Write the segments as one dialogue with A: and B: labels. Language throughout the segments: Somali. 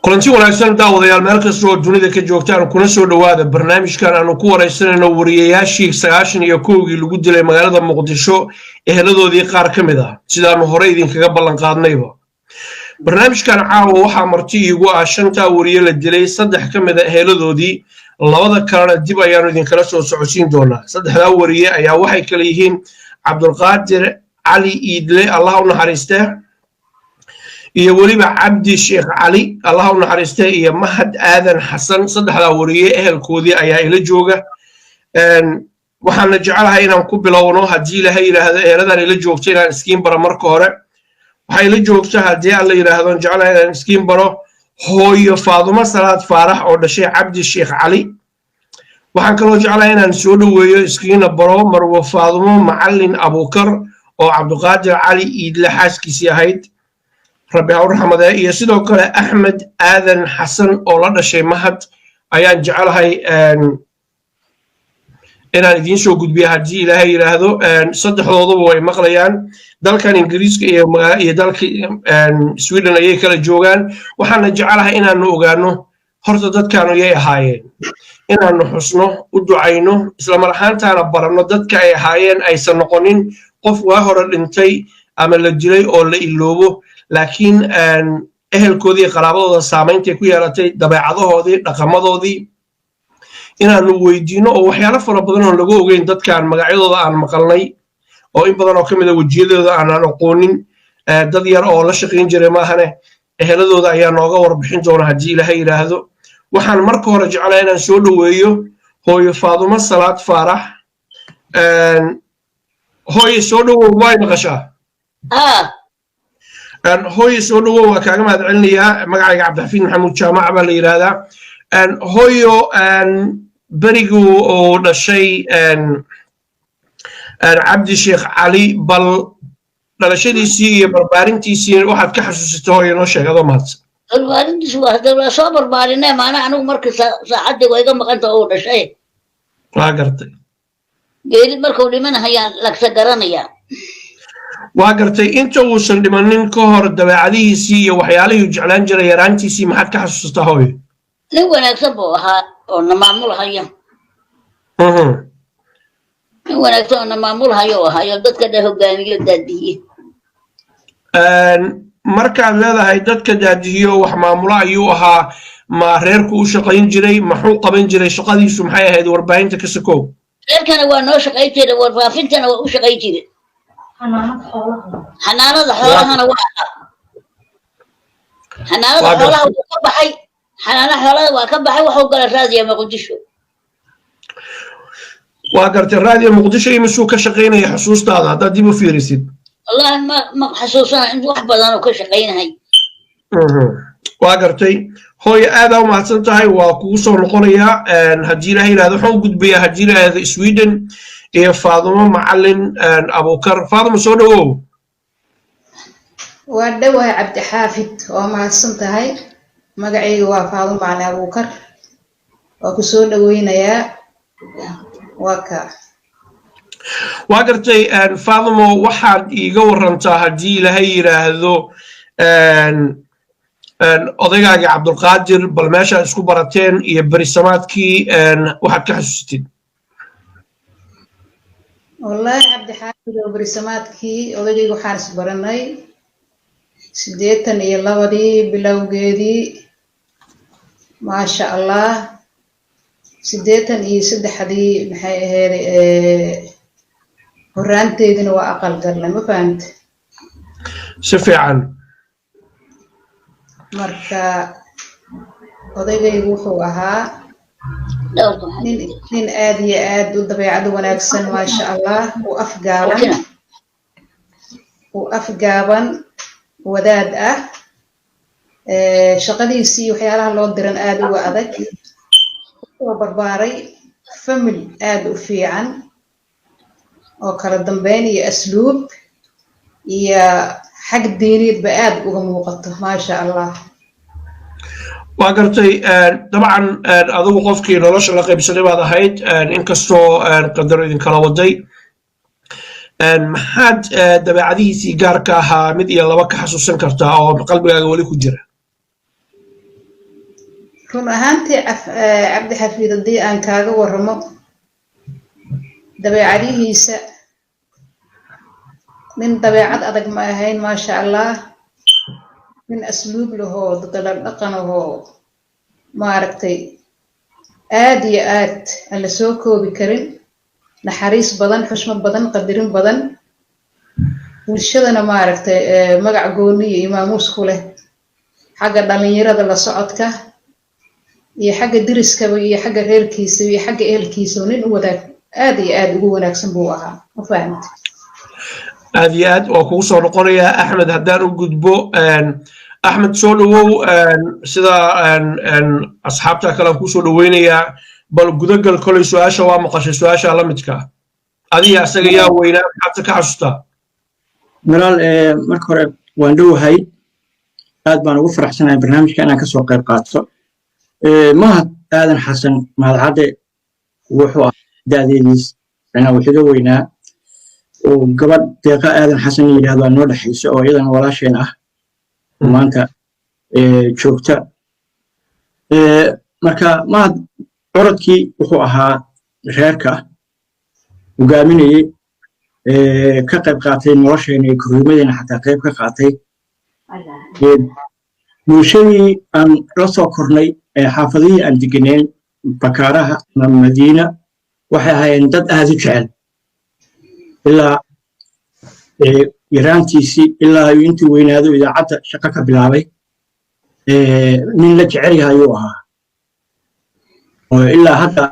A: kulanti wanaagsan daawadayaal meel kastoo dunida ka joogtaan kuna soo dhawaada barnaamijkan aanu ku wareysanayno wariyayaashii 91 lagu dilay magaalada Muqdisho eheladoodii qaar ka mid ah sidaanu hore idinkaga ballan qaadnayba barnaamijkan caawa waxaa marti iigu ah 5 wariye la dilay 3 ka mid ah eheladoodii labada kalena dib ayaanu idinkala soo socodsiin doonaa 3 wariye ayaa waxay kala yihiin Cabdulqaadir Ali Iidle Allah u naxariistee iyo waliba Cabdi Sheekh Ali Allah u naxariistay iyo Mahad Aadan Xasan saddexda wariye ehelkoodii ayaa ila jooga waxaan jecelahay inaan ku bilowno hadii Ilaahay yiraahdo eeladan ila joogtay inaan iskiin baro marka hore waxay ila joogtaa hadii Allah yiraahdo jecelahay inaan iskiin baro hooyo Faadumo Salaad Faarax oo dhashay Cabdi Sheekh Ali waxaan kaloo jecelahay inaan soo dhaweeyo iskiina baro Marwo Faadumo Macallin Abuukar oo Cabdulqaadir Ali Iidle xaaskiisii ahayd ربي هورحمد يا سيدو كلا أحمد آذن حسن أولا شيء مهد أيان جعلها إن الدين شو قد بيها دي إلهي لهذا صدق هذا ومقليان دال كان إنجليز يدال سويدن أيه كلا جوجان وحنا جعلها إن نوجانو هرتدت كانوا يا هاين إن نحسنه ودعينه إسلام الحين تانا برنا دت كأي هاين أي سنقولين قف وهر الانتي أمل الجلي أو اللوبو لكن ehelkoodii qaraabadooda saameynta ku yeelatay dabeecadahoodii dhaqamadoodii inaan weydiino oo waxyaalo fara badan oo lagu ogeyn dadkan magacyadooda aan maqalnay oo in badan oo kamid ah wajiyadooda aan aqoonin dad yar oo la shaqeyn jiray maahane eheladooda ayaa nooga warbixin doona hadii Ilaahay yiraahdo waxaan marka hore jecelahay inaan soo dhaweeyo hooyo Faadumo Salaad Faarax hooyo soo dhawow way maqashaa هوي سولو وكان ما دعلني مقعد عبد الحفيظ محمود جامع بالي هذا هويو بريجو لشيء عبد الشيخ علي بل لشيء دي سي بربارين تي سي واحد كحسوسته هوي نوشة هذا مات
B: بربارين دي سو هذا لا صبر بارينه ما أنا مركز ساعد ويجا ما كنت أقول شيء
A: ما قرتي
B: جيل مركو لمن هيا لك سكراني يا
A: وقرتي انت وصل لمن كهر دبعدي سي وحيالي جعلان جرى يرانتي سي ما حد كحسسته هوي
B: لو انا اكسبوها وانا معمول هيا لو انا اكسب انا معمول هيا dadka da hogaamiyo daadiye
A: markaad leedahay dadka daadiyo wax maamula ayuu ahaa ma reerku u shaqayn jiray maxuu qaban jiray shaqadiisu maxay ahayd warbaahinta ka sakow
B: reerkana waa noo shaqayn jiray warfaafintana waa u shaqayn jiray حنانة حولها واحد حنانة حولها وكبحي حنانة حولها وكبحي وحوق الراديو مقدشو
A: وقرت الراديو مقدشو يمسو كشقينا يا حسوس هذا ديبو في ريسيد
B: والله ما حسوسنا عند واحد بدنا كشقينا هاي
A: وقرتي هوي هذا وما تنتهي وكوسو نقوليا هجينا هنا هذا حوق بيا هجينا هذا سويدن إيه فاطمة معلن أبوكر فاطمة سودو
C: ودوا عبد حافظ وما سنتهاي مقعي وفاطمة معلن أبوكر وكسودو وين يا وكا
A: وقرتي فاطمة واحد يقول رنتها دي لهي هذو أضيقا عبد القادر بالماشا اسكو براتين يبري سماتكي واحد كحسوستين
C: والله عبد حافظ وبرسماتكي odagaygu waxaan isbaranay 82 bilowgeedii ma sha Allah 83 maxay ahayd horaanteedina waa aqal galnay ma fahamta
A: si fiican
C: marka odagaygu wuxuu ahaa nin aad iyo aad u dabeecad wanaagsan ma sha Allah u afgaaban wadaad ah shaqadiisii waxyaalaha loo diran aad uga adag oo barbaaray family aad u fiican oo kala dambeyn iyo asluub iyo xaq diineed ba aad uga muuqato ma sha Allah
A: وقرتي طبعا أذوق قفكي نلاش لقب سليم هذا هيد إن كستو قدر إذن كلا ودي محد دبعدي سيجار كها مدي الله وك حسوسن كرتا أو قلبي أقولي كجرة
C: run ahaantii cabdi xafiid haddii aan kaaga warramo dabeecadihiisa nin dabeecad adag ma ahayn maasha allah nin asluub lahoo dadala dhaqan ahoo maaragtay aad iyo aad aan la soo koobi karin naxariis badan xushmad badan qadirin badan bulshadana maaragtay magac gooni iyo maamuus ku leh xagga dhalinyarada la socodka iyo xagga diriskaba iyo xagga reerkiisa iyo xagga ehelkiisa nin u wadaag aad iyo aad ugu wanaagsan buu ahaa ma fahamtay
A: aad iyo aad waa kugu soo noqonayaa axmed haddaan u gudbo axmed soo dhawow sida asxaabta kale aan kusoo dhaweynayaa bal gudagal kolay su-aasha waa maqashay su-aasha la midka adiga asaga yaa weynaa maxaad ka xasuustaa
D: miraal marka hore waan dhowahay aad baan ugu faraxsanahay barnaamijka inaan kasoo qayb qaato mahad aadan xasan mahad cadde wuxuu ah da'deediis wuxuu iga weynaa oo gabadh deeqa aadan xasan yidhaahdo noo dhexaysa oo iyadana walaasheen ah maanta joogta marka mahad curadkii wuxuu ahaa reerka hogaaminayey ka qayb qaatay nolosheena iyo korriimadeena xataa qayb ka qaatay bulshadii aan la soo kornay xaafadihii aan degenayn bakaaraha ama madiina waxay ahaayeen dad aad u jecel ilaa yaraantiisii ilaa intuu weynaado idaacadda shaqo ka bilaabay nin la jecel yahay ayuu ahaa ilaa hadda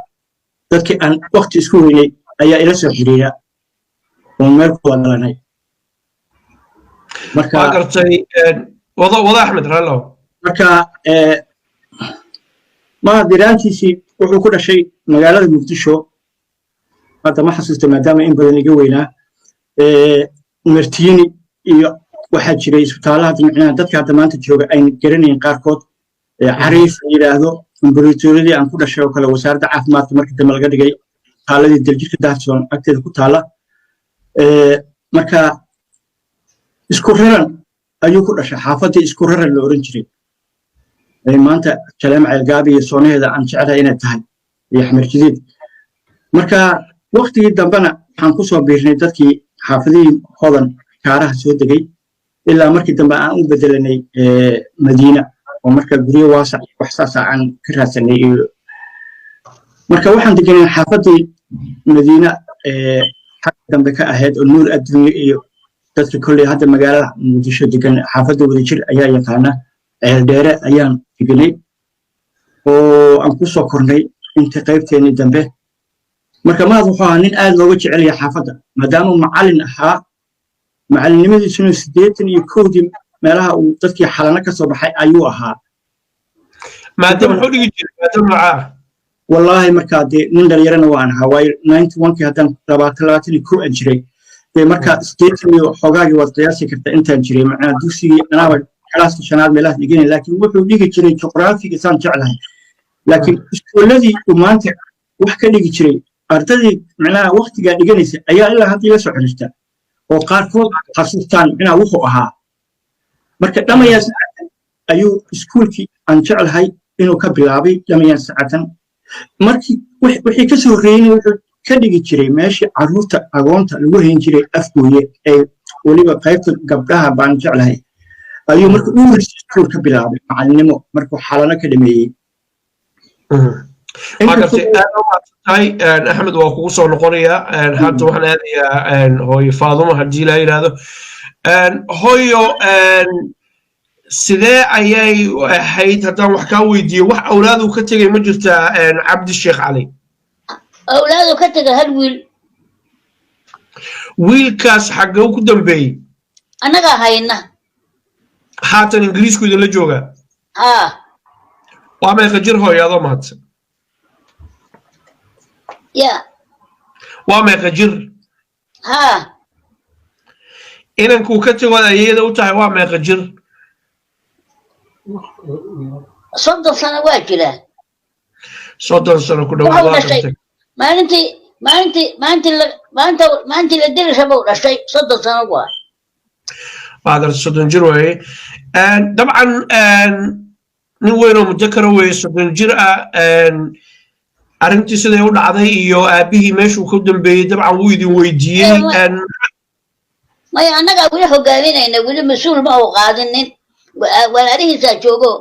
D: dadkii aan waqti isku weynay ayaa ila soo xiriira oo meel ku wada dhalanay marka
A: gartay wada axmed rallo
D: marka mahad yaraantiisii wuxuu ku dhashay magaalada muqdisho hadda ma xasuusta maadaama in badan iga weynaa martiini iyo waxaa jiray isbitaalaha micnaha dadka hadda maanta jooga ayna garanayn qaarkood cariif la yidhaahdo ambulatooryadii aan ku dhashay oo kale wasaaradda caafimaadka markii dambe laga dhigay taaladii daljirka daahsoon agteeda ku taala marka isku raran ayuu ku dhashay xaafaddii isku raran la oran jiray maanta jaleem ceelgaabi iyo soonaheeda aan jeclahay inay tahay iyo xamar jadiid marka waqtigii dambena waxaan ku soo biirnay dadkii xaafadihii hodan kaaraha soo degay ilaa markii dambe aan u bedelanay madiina oo marka guryo waasac wax saasa aan ka raadsanay iyo marka waxaan deganay xaafaddii madiina xagga dambe ka ahayd oo nuur adduunye iyo dadka kolley hadda magaalada muqdisho degan xaafadda wadajir ayaa yaqaana ceeldheere ayaan deganay oo aan ku soo kornay inta qaybteennii dambe marka mahad wuxuu ahaa nin aad looga jecel yahay xaafadda maadaama macallin ahaa macallinnimadiisuna 81 meelaha uu dadkii xalana ka soo baxay ayuu ahaa
A: maadaama wuxuu dhigi jiray maadaama macaa
D: wallaahi markaa dee nin dhalinyarana waan ahaa waayo 91kii haddaan 21 aan jiray dee markaa 80 iyo xogaagii waad qiyaasi kartaa intaan jiray macnaa dugsigii anaaba kalaaska shanaad meelahaas dhiganay laakiin wuxuu dhigi jiray juqraafiga isaan jeclahay laakiin iskuuladii uu maanta wax ka dhigi jiray ardadii macnaha waqtigaa dhiganaysa ayaa ilaa hadda ila soo xiriirta oo qaarkood xasuustaan macnaha wuxuu ahaa marka dhamayaan sacatan ayuu iskuulkii aan jeclahay inuu ka bilaabay dhamayaan sacatan markii wixii ka soo horreeyey wuxuu ka dhigi jiray meeshii carruurta agoonta lagu hayn jiray afgooye ee weliba qaybta gabdhaha baan jeclahay ayuu marka u horeysay iskuul ka bilaabay macallinimo markuu xalano ka dhameeyey
A: axmed waa kugu soo noqonayaa hadda waxaan aadayaa hooyo faadumo haddii la yidhaahdo hooyo sidee ayay ahayd haddaan wax kaa weydiiyo wax awlaadu ka tegay ma jirtaa cabdi sheekh cali
B: awlaadu ka tegay hal wiil
A: wiilkaas xaggee ku dambeeyey
B: annagaa hayna
A: haatan ingiriisku idinla joogaa
B: haa
A: waa meeqa jir hooyo adoo mahadsan
B: ya
A: waa meeqa jir
B: haa
A: inankuu ka tego ayada u tahay waa meeqa jir
B: 30 sano waa jiraa
A: 30 sano ku dhawaad waa dhashay
B: maalintii la dili rabo dhashay 30 sano waa
A: قادر 30 جر وهي طبعا nin weyn oo mudakara weeye 30 jir ah arrintii siday u dhacday iyo aabihii meeshuu ku dambeeyey dabcan wuu idin weydiiyey
B: maya annaga weli hogaaminayna weli mas-uul ma uu qaadinin walaalihiisaa joogo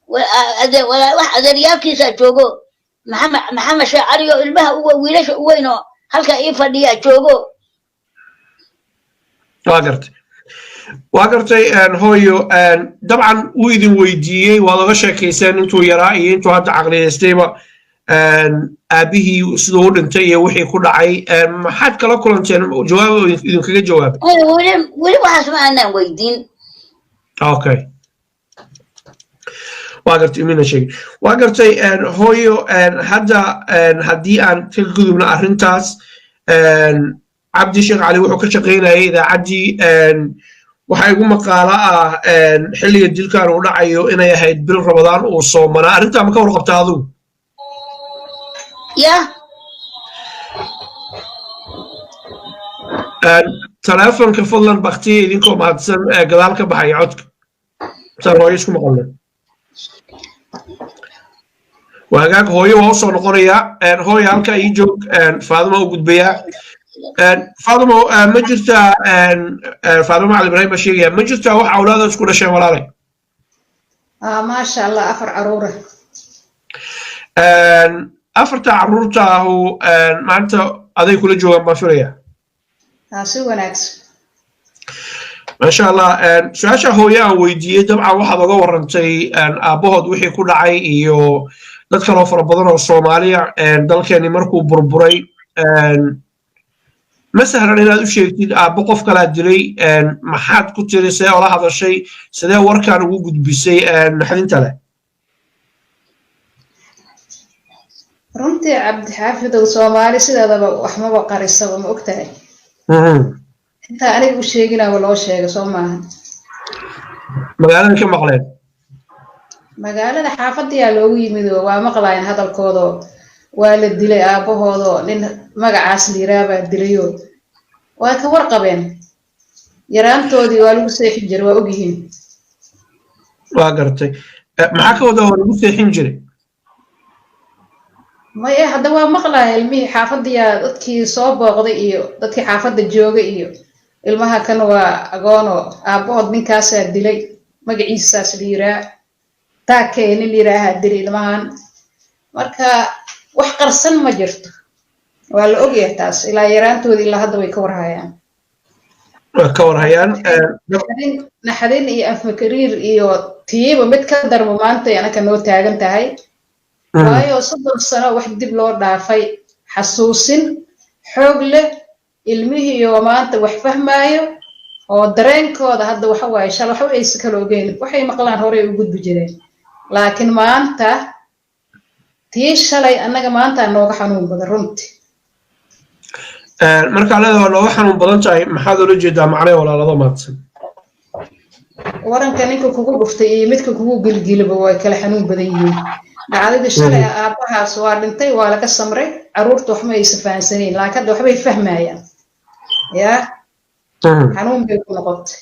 B: wax adeeryaalkiisaa joogo maxamed shaacariyo ilmaha wiilasha u weyn oo halka ii fadhiyaa joogo
A: waa gartay hooyo dabcan wuu idin weydiiyey waad oga sheekayseen intuu yaraa iyo intuu hadda caqliyaystayba aabihii siduu u dhintay iyo wixii ku dhacay maxaad kala kulanteen jawaab idinkaga jawaabay
B: weli waxaas ma aanaan weydiin
A: okay waa gartay imina sheegay waa gartay hooyo hadda haddii aan ka gudubno arrintaas cabdi sheekh cali wuxuu ka shaqaynayay idaacaddii waxaa igu maqaalo ah xilliga dilkan uu dhacayo inay ahayd bil ramadaan uu soomanaa arrintaa ma ka warqabtaa adigu
B: ya
A: telefonka fadlan baktiya idinkoo mahadsan gadaal ka baxaya codka saan hooyo isku maqalna وهاجاك هوي وصل نقرية هوي هالك يجوك فاطمة وجودبيا فاطمة مجلسة فاطمة على إبراهيم الشيخ مجلسة واحد أولادها تكون شيء ولا لي
C: ما شاء الله أفر عرورة
A: أفرت عرورته هو ما أنت هذا كل جوا ما فريا
C: سوى ناكس
A: ما شاء الله سؤال هو يا ويدي طبعا واحد أدور أنتي أبوه دوحي كل عي يو dadka loo fara badan oo Soomaaliya dalkeeni markuu burburay ma sahlan inaad u sheegtid aabbo qof kala dilay maxaad ku tirisay oo la hadashay sidee warkaan ugu gudbisay naxdinta leh
C: runtii Cabdi Xaafid oo Soomaali sidaadaba wax ma qarisaba ma ogtahay inta aniga u sheegina waa loo sheegay Soomaaliya
A: magaalada ka maqleen
C: magaalada xaafadii loogu yimid waa maqlayn hadalkooda waa la dilay aabahooda nin magacaas liiraaba dilayo waa ka warqabeen yaraantoodii waa lagu seexin jiray waa ogyihiin
A: waa gartay maxaa ka wada hor lagu seexin jiray
C: ma hadda waa maqlayn ilmihii xaafadii dadkii soo booqday iyo dadkii xaafada joogay iyo ilmaha kan waa agoono aabahood ninkaas dilay magaciisaas liiraa تاكين اللي راها دري لمان مركا wax qarsan ma jirto waa la ogyahay taas ilaa yaraantoodii ilaa hadda way ka warhayaan naxdin iyo afkariir iyo tiiba mid ka darmo maanta anaka noo taagan tahay waayo 30 sano wax dib loo dhaafay xasuusin xoog leh ilmihii iyo maanta wax fahmaayo oo dareenkooda hadda waxa waay shal waxa ay si kala ogeyn waxay maqlaan hore u gudbi jireen laakiin maanta tii shalay annaga maanta nooga xanuun badan runtii
A: marka leedahay nooga xanuun badan tahay maxaad ula jeedaa macnaheedu walaalada maadsan
C: waranka ninka kugu dhuftay iyo midka kugu gilgilaba way kala xanuun badan yihiin dhacdadii shalay aabahaas waa dhintay waa laga samray caruurta wax ma ay safaansaneen laakiin hadda waxbay fahmayaan ya xanuun bay ku noqotay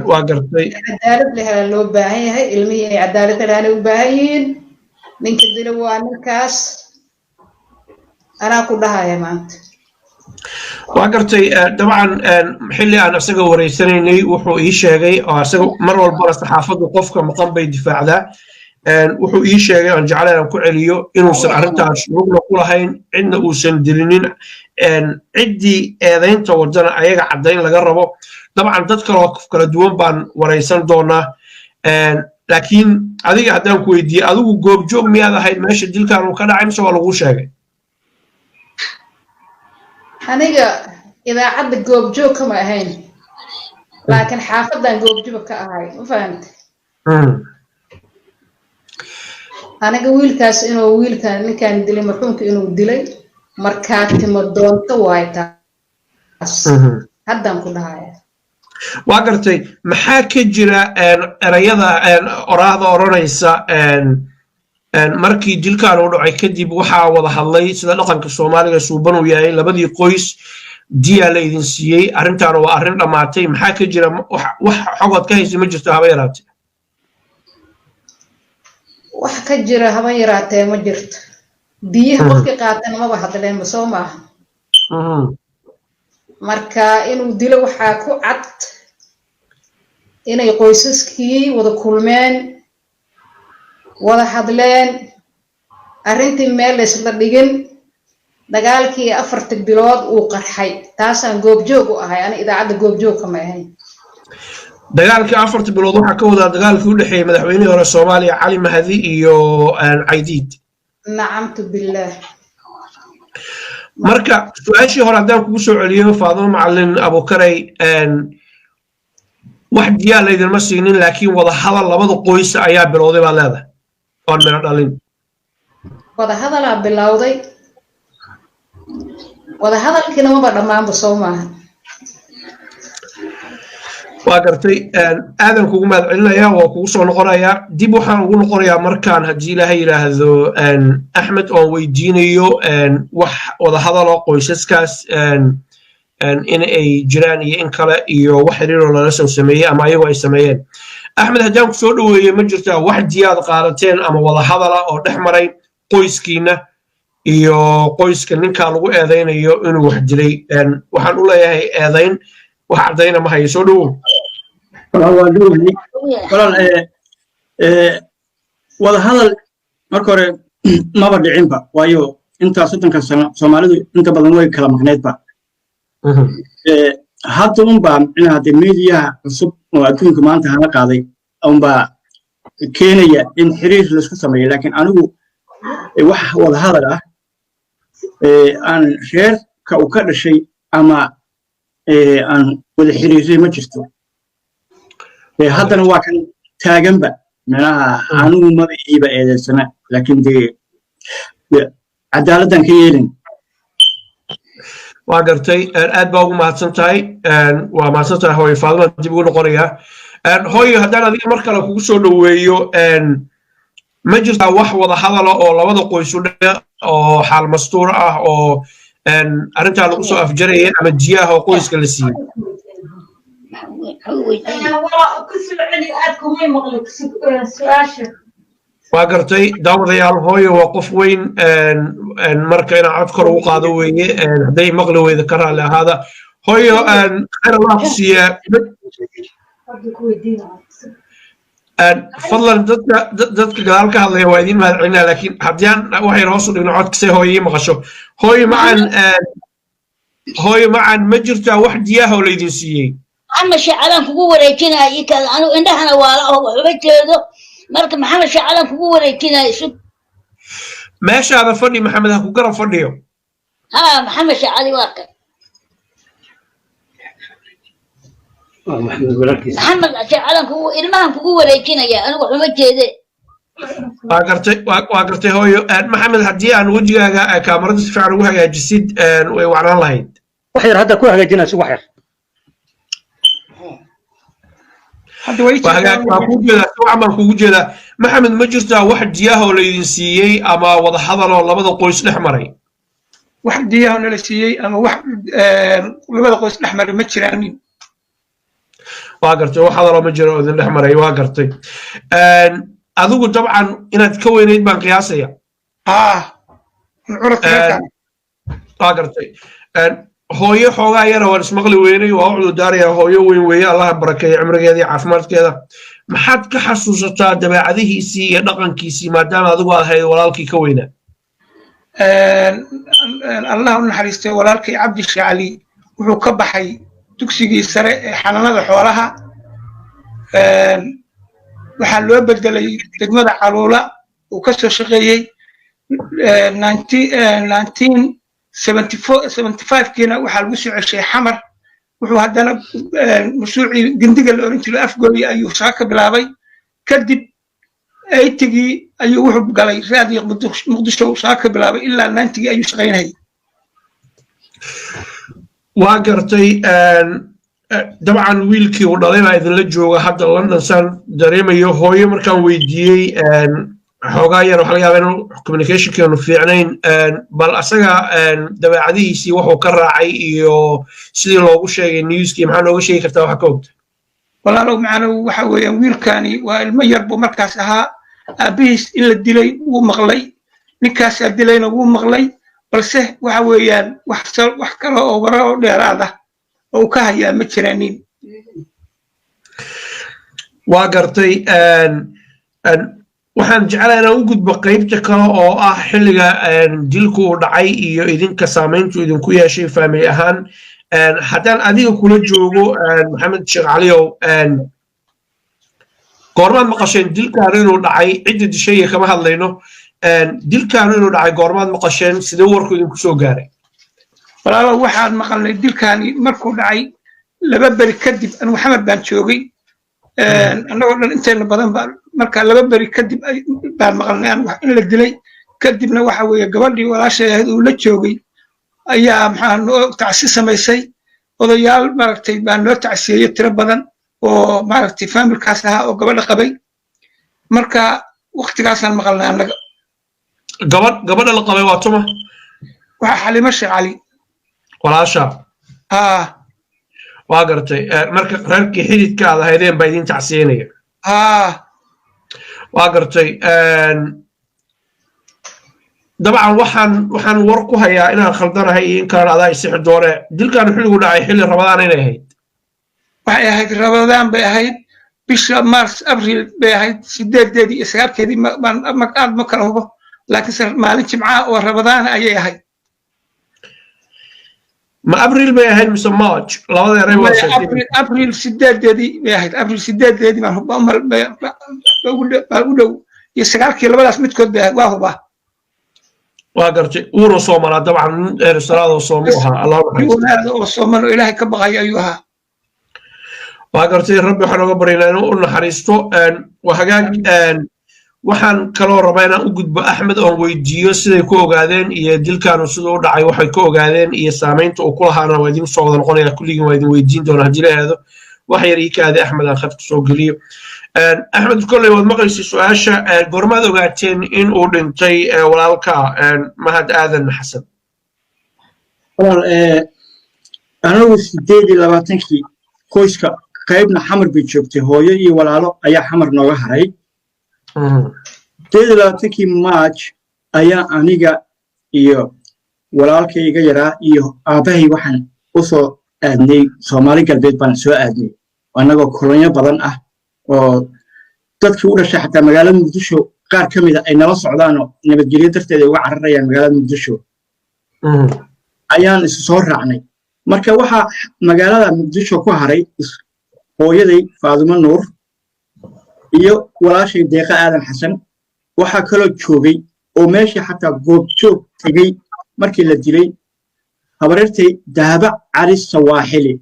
A: waa gartay
C: cadaalad leh loo baahan yahay ilmihii inay cadaalad helaan u baahan yihiin ninka dilo waa ninkaas anaa ku dhahaya maanta
A: waa gartay dabcan xilli aan isaga wareysanaynay wuxuu ii sheegay oo isaga mar walba saxaafadu qofka maqan bay difaacdaa wuxuu ii sheegay aan jeclahay aan ku celiyo inuusan arrintaas lugna ku lahayn cidna uusan dilinin ciddii eedaynta wadana ayaga caddayn laga rabo dabcan dad kala duwan baan wareysan doonaa laakiin adiga haddaan ku weydiiyey adigu goobjoog miyaad ahayd meesha dilkan uu ka dhacay mise waa lagu sheegay
C: aniga idaacadda goobjoog kama ahayn laakiin xaafadan goobjoog ka ahay ma fahamtay aniga wiilkaas inuu wiilkan ninkan dilay marxuumka inuu dilay markaa timo doonto waay taas haddaan ku dhahaya
A: waa gartay maxaa ka jira erayada oraahda oranaysa markii dilkan uu dhacay kadib waxaa wada hadlay sida dhaqanka Soomaaliga suuban uu yahay labadii qoys diya la idin siiyay arrintan waa arrin dhamaatay maxaa ka jira wax xogod ka haysa ma jirto haba yaraatay
C: wax ka jira haba yaraatee ma jirto biyaha qofkii qaatana maba hadleen soo maaha marka inuu dilo waxaa ku cad inay qoysaskii wada kulmeen wada hadleen arrintii meel isla dhigin dagaalkii 4 bilood uu qarxay taasaan goobjoog u ahay ana idaacadda goobjoog kama ahayn
A: dagaalkii 4 bilood waxa ka wada dagaalkii u dhaxeeyay madaxweynihii hore Soomaaliya Cali Mahdi iyo Caydiid
C: nacamtu billah
A: marka su'aashii hore hadaan kugu soo celiyo Faadimo Macallin Abu Karay wax diyaar leeyahay ma siinin laakiin wada hadal labada qoys ayaa bilowday baa leedahay oo meel dhalin
C: wada hadal bilowday wada hadalkiina ma dhamaanba soo maaha
A: waa gartay aadan kugu mahadcelinayaa waa kugu soo noqonayaa dib waxaan ugu noqonayaa markaan haddii ilaahay yiraahdo Axmed oo weydiinayo wax wada hadal oo qoysaskaas in ay jiraan iyo in kale iyo wax xiriir oo lala soo sameeyay ama ayagu ay sameeyeen Axmed haddaan ku soo dhaweeyay ma jirtaa wax diyaad qaadateen ama wada hadal oo dhex maray qoyskiina iyo qoyska ninka lagu eedeynayo inuu wax dilay waxaan u leeyahay eedeyn wax cadayna ma hayo soo dhawow
D: wada hadal marka hore maba dhicinba waayo intaas waddanka Soomaalidu inta badan way kala maqneedba hadda unbaa hadda meediyaha cusub oo adduunka maanta hala qaaday unbaa keenaya in xiriir la isku sameeyo laakiin anigu wax wada hadal ah aan reerka u ka dhashay ama aan wada xiriiray ma jirto haddana waa kan taaganba meelaha anigu madaxiiba eedeysana laakiin dee cadaaladdan ka yeelin
A: waa gartay aad baa ugu mahadsan tahay waa mahadsan tahay hooyo Faadimo dib ugu noqonayaa hooyo haddaan adiga mar kale kugu soo dhaweeyo ma jirtaa wax wada hadal oo labada qoys u dhaxeeya oo xaal mastuur ah oo arrinta lagu soo afjarayay ama jiyaha oo qoyska la siiyay waa gartay daawadayaal hooyo waa qof weyn marka inaan cod kor ugu qaado weeye hadday maqli weyda ka raali ahaada hooyo khayr Allah ku siiya fadlan dadka gadaal ka hadlaya waa idin mahadcelinaa laakiin haddii aan waxay hoos u dhigno codkasay hooyo maqasho hooyo macaan ma jirtaa wax diyaha oo laydin siiyey
B: maxamed shaacalan kugu wareejinaya kada anu indhahana waala oo waxba jeedo marka maxamed shaacalan kugu wareejinaya sug
A: meeshaada fadhi maxamed ha ku garab fadhiyo
B: maxamed shaacali waa kan محمد شعلان كو إلمان كو ولكن يا أنا وحنا جيدة.
A: واقرتي هو محمد هدي أنا وجهه كاميرا فعل وجهه جسيد وعلى الله يد.
E: وحير هذا كله جناس وحير.
A: هذا وجهه محمد مجرته واحد جياه ولا ينسيه أما وضح هذا ولا بدأ قوس الأحمري.
E: واحد جياه ولا ينسيه أما واحد ولا بدأ قوس الأحمر متشرانين.
A: واقرتي وحضر مجرى وذن الأحمر واقرتي أذوق طبعا إن تكونين بان قياسية واقرتي هوي حوغا يرى ورسمغلي ويني وأعلو داريا هوي وين ويا الله بركة عمرك هذه عافمات كذا ما حد كحسوسة دبع هذه سي نقن كيسي ما دام أذوق هاي ولالكي كوينة
E: الله نحرسته ولالكي عبد الشعلي وحو حي تكسيجي سر حنانة حوالها وحلو بدل تجمد حلولة وكسر شقية 1975 كنا وحلو سوى شيء حمر وحو هدنا مسوعي جندق الأورنج الأفغاني أيو ساك بلابي كدب أي تجي أيو وحو بقالي رادي مقدسه ساك بلابي إلا ننتجي أيو شقين هي
A: واقرتي طبعا ويلكي ودلينا إذن لجوغا حتى لندن سان دريما يهوي مركان ويديي حوغا يرو حلقا بينو كوميونيكيشن كانوا فيعنين بل أساقا دباعديسي وحو كراعي إيو سيدي لوغو شيء نيوزكي محان لوغو شيء كرتا وحكوت
E: والله لو معنا وحاوي ويلكاني والمير بو مركز أها aabihiis in la dilay wuu maqlay ninkaasaa dilayna wuu maqlay balse waxa weeyaan wax kale oo wara oo dheeraad ah oo uu ka hayaa ma jiraanin
A: waa gartay waxaan jeclahay inaan u gudbo qaybta kale oo ah xilliga dilku uu dhacay iyo idinka saamayntu idinku yeeshay faamili ahaan haddaan adiga kula joogo maxamed sheekh caliyow goormaad maqasheen dilkaanu inuu dhacay cidda dishay kama hadlayno dilkaanu inuu dhacay goormaad maqasheen sidee warku idinku soo gaaray
E: walaalo waxaan maqalnay dilkaani markuu dhacay 2 beri kadib anu maxamed baan joogay annagoo dhan inteena badan baan marka 2 beri kadib baan maqalnay in la dilay kadibna waxa weeye gabadhii walaasheed uu la joogay ayaa maxaa noo tacsi samaysay odayaal maaragtay baan noo tacsiyeeyay tiro badan oo maaragtay familkaas ahaa oo gabadha qabay marka waqtigaasaan maqalnay annaga
A: gabadha la qabay waa tuma
E: waxa Xalimo Sheekh Cali
A: walaasha waa gartay marka reerkii xididka aad ahaydeen baa idin tacsiyenaya waa gartay dabcan waxaan war ku hayaa inaan khaldanahay iyo in kalena adaa isixi doone dilkan xilligu dhacay xilli rabadaan inay ahayd
E: waxay ahayd rabadaan bay ahayd bisha mars abriil bay ahayd 8 iyo 9 ma kala hubo laakiinse maalin jimca oo rabadaan ayay ahayd
A: ما أبريل ما هي مثل مارch لوضع ريوة
E: أبريل 8 bay ahayd أبريل 8 baan hubaa baan يسقالكي لبلاس midkood bay waa hubaa
A: waa gartay uuro Soomaaliya dabcan salaado Soomaaliya Allah
E: oo Soomaaliya Ilaahay ka baqay ayuu ahaa
A: waa gartay rabbi waxaan uga baryaynaa inuu u naxariisto waxaan kaloo rabaa inaan u gudbo Axmed oo weydiiyo siday ku ogaadeen iyo dilkaanu sidoo u dhacay waxay ku ogaadeen iyo saamaynta uu ku lahaana waa idin soo wada noqonaya kulligiin waa idin weydiin doonaa hadii la aado wax yar ii kaadi Axmed aan khadka soo geliyo Axmed kolley waad maqlaysaa su'aasha goormaad ogaateen in uu dhintay walaalka Mahad Aadan Xasan
D: anagu 28 qoyska qaybna xamar bay joogtay hooyo iyo walaalo ayaa xamar nooga haray 28 March ayaa aniga iyo walaalkayga yaraa iyo aabahay waxaan u soo aadnay Soomaali galbeed baan soo aadnay anagoo kolonyo badan ah oo dadkii u dhashay xataa magaalada Muqdisho qaar ka mid ah ay nala socdaan oo nabadgelyo darteed ay uga cararayaan magaalada Muqdisho ayaan isu soo raacnay marka waxa magaalada Muqdisho ku haray hooyaday Faadimo Nuur iyo walaashay Deeqa Aadan Xasan waxa kala joogay oo meeshii xataa goob joog tagay markii la dilay habareertay Dahaba Cali Sawaaxili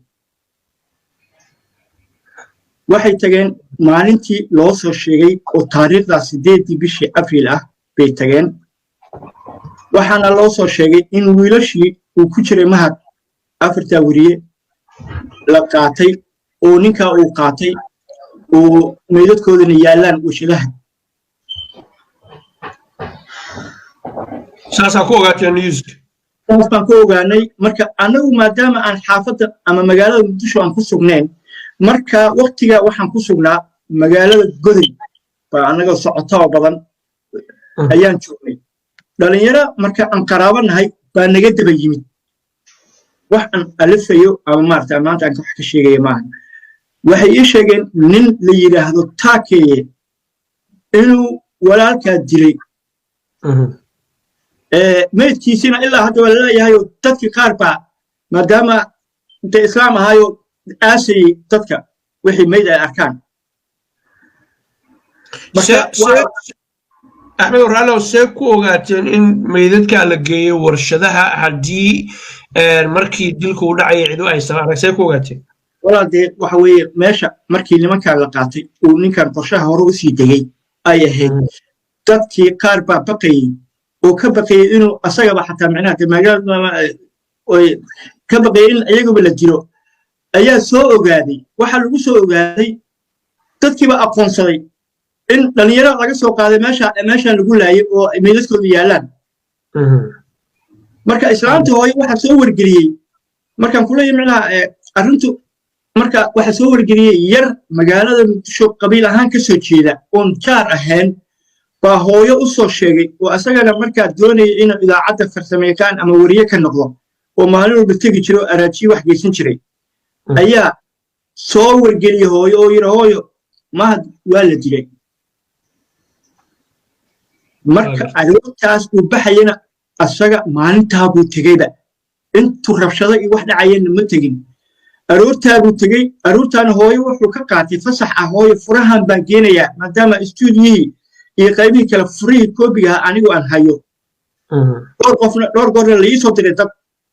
D: waxay tageen maalintii loo soo sheegay oo taariikhda 8 bishii Abriil ah bay tageen waxaana loo soo sheegay in wiilashii uu ku jiray Mahad afarta wariye la qaatay oo ninka uu qaatay oo meedadkoodana yaalaan washadaha
A: saasa ku ogaateen news
D: baan ku ogaanay marka anagu maadaama aan xaafadda ama magaalada Muqdisho aan ku sugnayn marka waqtiga waxaan ku sugnaa magaalada Goday baa anaga socoto badan ayaan joognay dhalinyaro marka aan qaraabanahay baa naga daba yimid waxaan alifayo ama maanta aan wax ka sheegay maaha waxay ii sheegeen nin la yiraahdo Taakeye inuu walaalka dilay meedkiisina ilaa hadda waa leeyahay dadkii qaar baa maadaama inta islaam ahayo aasay dadka wixii meyd ay arkaan
A: Axmed Waraalo see ku ogaateen in meydadka la geeyo warshadaha hadii markii dilku u dhacay ciidu ay saaraan see ku ogaateen
D: walaadee waxa weeye meesha markii nimanka la qaatay uu ninkan qorshaha hore u sii degay ay ahayd dadkii qaar baa baqayay oo ka baqayay inuu asagaba xataa macnaha magaalada oo ka baqayay in ayaguba la dilo ayaa soo ogaaday waxa lagu soo ogaaday dadkiiba aqoonsaday in dhalinyaro laga soo qaaday meesha lagu laayay oo meedadkooda yaalaan marka islaamta hooyo waxa soo wargeliyay markaan kula yimicnaa arrintu marka waxa soo wargeliyay yar magaalada Muqdisho qabiil ahaan ka soo jeeda oo jaar ahaan baa hooyo u soo sheegay oo asagana markaa doonaya inuu idaacadda farsameeyaan ama wariye ka noqdo oo maalin walba tegi jiro araajiyo wax geysan jiray ayaa soo wargeliyay hooyo oo yiri hooyo mahad waa la dilay marka aroortaas uu baxayna asaga maalintaa buu tegayba intuu rabshado iyo wax dhacayna ma tegin aroortaa buu tegay aroortaana hooyo wuxuu ka qaatay fasax ah hooyo furahan baan geenayaa maadaama istuudiyihii iyo qaybihii kale furihii koobiga anigu aan hayo dhowr goorna la ii soo diray dad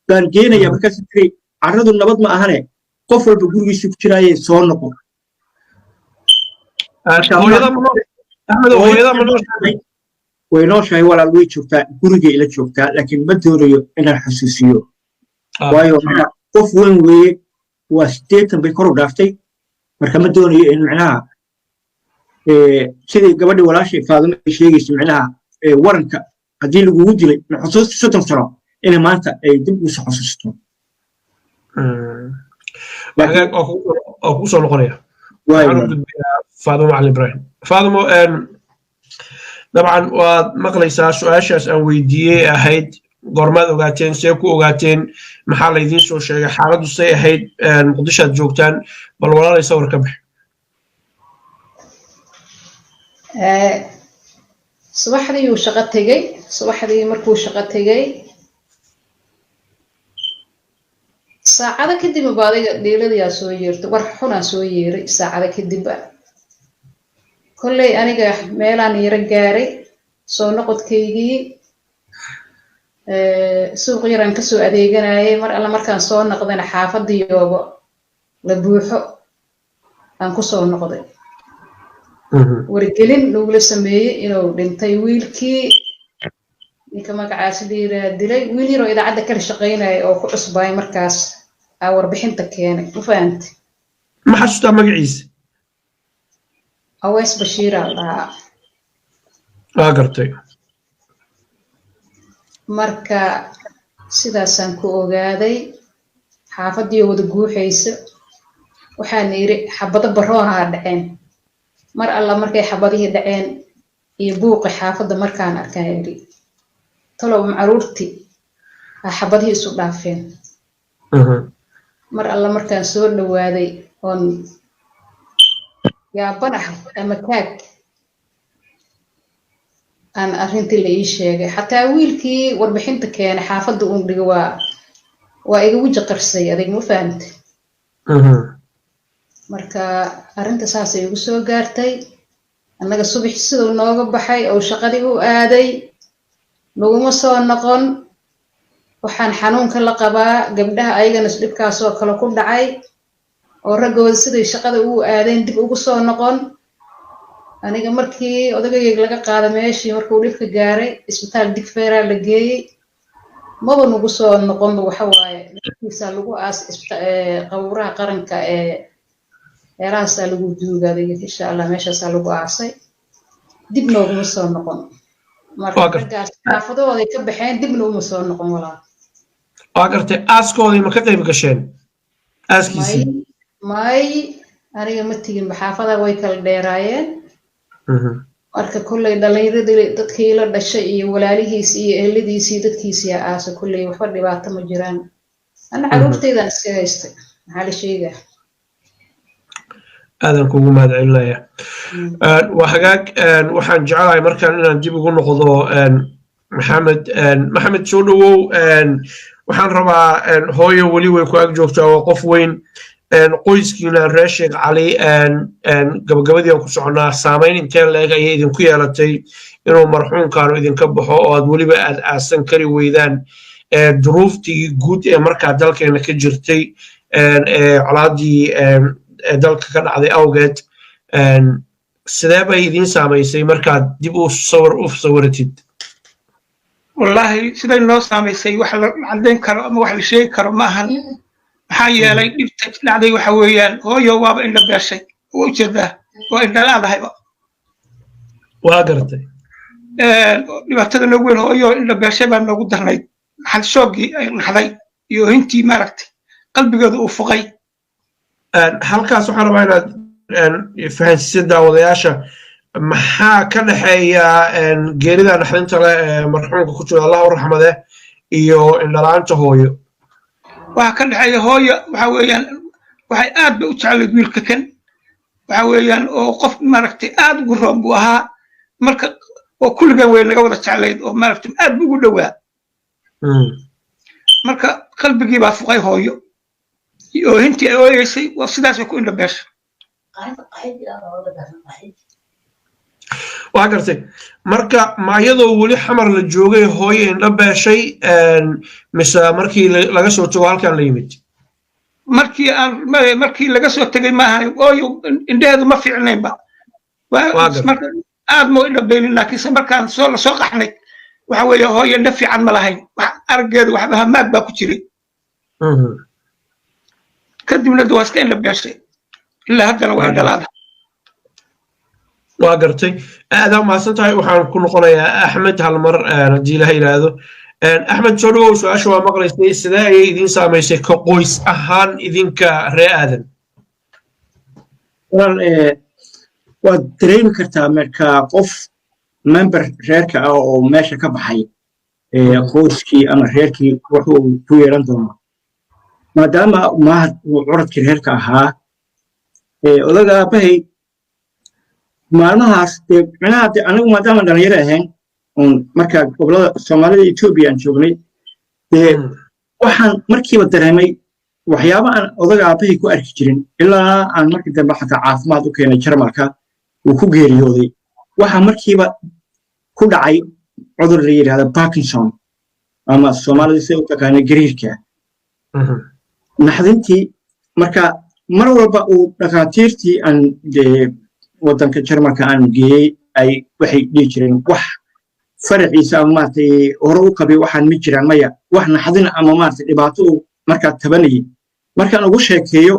D: baan geenayaa markaas tiri carradu nabad ma ahane qof walba gurigiisa ku jiraayay soo noqo way nooshahay walaal way joogtaa guriga ila joogtaa laakiin ma doonayo inaan xasuusiyo waayo qof weyn weeye waa 80 bay kor u dhaaftay marka ma doonayo in macnaha sidii gabadhii walaashay Faadimo ay sheegayso macnaha waranka haddii lagugu dilay xusuusta 30 sano in maanta ay dib u soo xasuusto
A: oo ku soo noqonaya Faadimo Ali Ibrahim Faadimo dabcan waad maqlaysaa su'aashaas aan weydiiyey ahayd goormaad ogaateen see ku ogaateen maxaa la idiin soo sheegay xaaladdu say ahayd muqdisho aad joogtaan bal walaalay sawir ka bix
C: subaxdii uu shaqo tegay subaxdii markuu shaqo tegay saacado kadib baadiga dheeladiyaa soo yeertay war xunaa soo yeeray saacado kadib kolley aniga meelaan yara gaaray soo noqodkaygii suuq yaraan kasoo adeeganayay mar alla markaan soo noqdayna xaafadiyooba la buuxo aan ku soo noqday wargelin lagula sameeyey inuu dhintay wiilkii ninka magacaasi la dilay wiil yaroo idaacadda kala shaqaynaya oo ku cusbay markaas aa warbixinta keenay ma fahantay
A: ma xasuustaa magaciisa
C: awees bashiir aa
A: gartay
C: marka sidaasaan ku ogaaday xaafadii wada guuxaysa waxaan yiri xabado baroonaha dhaceen mar alla markay xabadihii dhaceen iyo buuqi xaafadda markaan arkaan yiri talow macaruurti xabadihii isu dhaafeen mar alla markaan soo dhawaaday oon yaabanahay ama kaag aan arrintii la ii sheegay xataa wiilkii warbixinta keenay xaafadda uun dhigo waa iga wiji qarsay adig ma fahantay marka arrinta saasay igu soo gaartay annaga subax siduu nooga baxay oo shaqadii u aaday naguma soo noqon waxaan xanuunka la qabaa gabdhaha ayagana dhibkaasoo kale ku dhacay oo raggooda siday shaqada ugu aadeen dib ugu soo noqon aniga markii odagayga laga qaada meeshii markuu dhibka gaaray isbitaal Digfeera la geeyey maba nagu soo noqon waxa waaye naftiisa lagu aas qawraha qaranka meelahaas lagu duugaaday insha Allah meeshaas lagu aasay dib nooguma soo noqon marka xaafadooda ka baxeen dib nooguma soo noqon walaa
A: waa gartay aaskoodii ma ka qayb gasheen aaskiisii
C: may aniga ma tigin xaafada way kala dheeraayeen marka kullay dhalinyarada dadkii la dhashay iyo walaalihiis iyo eheladiisii dadkiisii aasa kullay waxba dhibaato ma jiraan ana caruurtaydan iska haystay maxaa la sheegaa
A: aadan kugu mahadcelinaya waa hagaag waxaan jecelahay markaan inaan dib ugu noqdo maxamed soo dhawow waxaan rabaa hooyo weli way ku ag joogtaa waa qof weyn qoyskiina reer Sheekh Cali gabagabadii aan ku soconaa saameyn intee leeg ayay idinku yeelatay inuu marxuumkaanu idinka baxo oo aad weliba aad aasan kari weydaan duruuftii guud ee markaa dalkeena ka jirtay colaadii dalka ka dhacday awgeed sidee bay idiin saamaysay markaad dib u sawiratid
E: wallahi siday noo saamaysay wax la caddayn karo ama wax la sheegi karo ma ahan maxaa yeelay dhibta dhacday waxa weeyaan hooyo waaba in la beeshay oo jeedaa waa in dhalaadahayba
A: waa gartay
E: dhibaatada noogu weyn hooyo in la beeshay baa noogu darnayd maxal shoogii ay naxday iyo hintii maaragtay qalbigeedu uu fuqay
A: halkaas waxaan rabaa inaad fahansiisid daawadayaasha maxaa ka dhexeeya geerida naxdinta leh ee marxuumka ku jira allah u raxmade iyo indhalaanta hooyo
E: waxa ka dhexeeya hooyo waxa weeyaan waxay aad ba u jeclayd wiilka kan waxa weeyaan oo qof maaragtay aad ugu roon buu ahaa marka oo kulligan way naga wada jeclayd oo maaragtay aad ugu dhowaa marka qalbigii baa fuqay hooyo oo hintii ay ooyeysay waa sidaas ku indha beesha
A: waa gartay marka ma iyadoo weli xamar la joogay hooyo indha beeshay mise markii laga soo tago halkan la yimid
E: markii laga soo tagay maaha hooyo indhaheedu ma fiicnaynba marka aad moo indha beelin laakiinse markaan la soo qaxnay waxa weeye hooyo indha fiican ma lahayn araggeedu waxba hamaag baa ku jiray kadibna waa iska indha beeshay ilaa haddana waa indhalaada
A: waa gartay aad u mahadsan tahay waxaan ku noqonayaa axmed hal mar haddii ilaha yidhaahdo axmed soo dhawow su-aasha waa maqlaysay sidee ayay idiin saamaysay ka qoys ahaan idinka ree aadan
D: walaal waad dareemi kartaa marka qof member reerka ah oo meesha ka baxay qoyskii ama reerkii wuxuu ku yeelan doonaa maadaama mahad uu curadkii reerka ahaa odaga aabahay maalmahaas micnaha anagu maadaama dhalinyaro ahayn marka gobolada soomaalida etoobiya aan joognay waxaan markiiba dareemay waxyaaba aan odaga aabahay ku arki jirin ilaa aan markii dambe xataa caafimaad u keenay jarmalka uu ku geeriyooday waxaa markiiba ku dhacay cudur la yidhahda parkinson ama soomaalida sida u taqaana gariirka naxdintii marka mar walba uu dhakhaatiirtii aan waddanka jarmalka aan geeyey ay waxay dhihi jireen wax faraciisa ama maaragtay hore u qabay waxaan ma jiraan maya wax naxdin ama maaragtay dhibaato uu markaa tabanayay markaan ugu sheekeeyo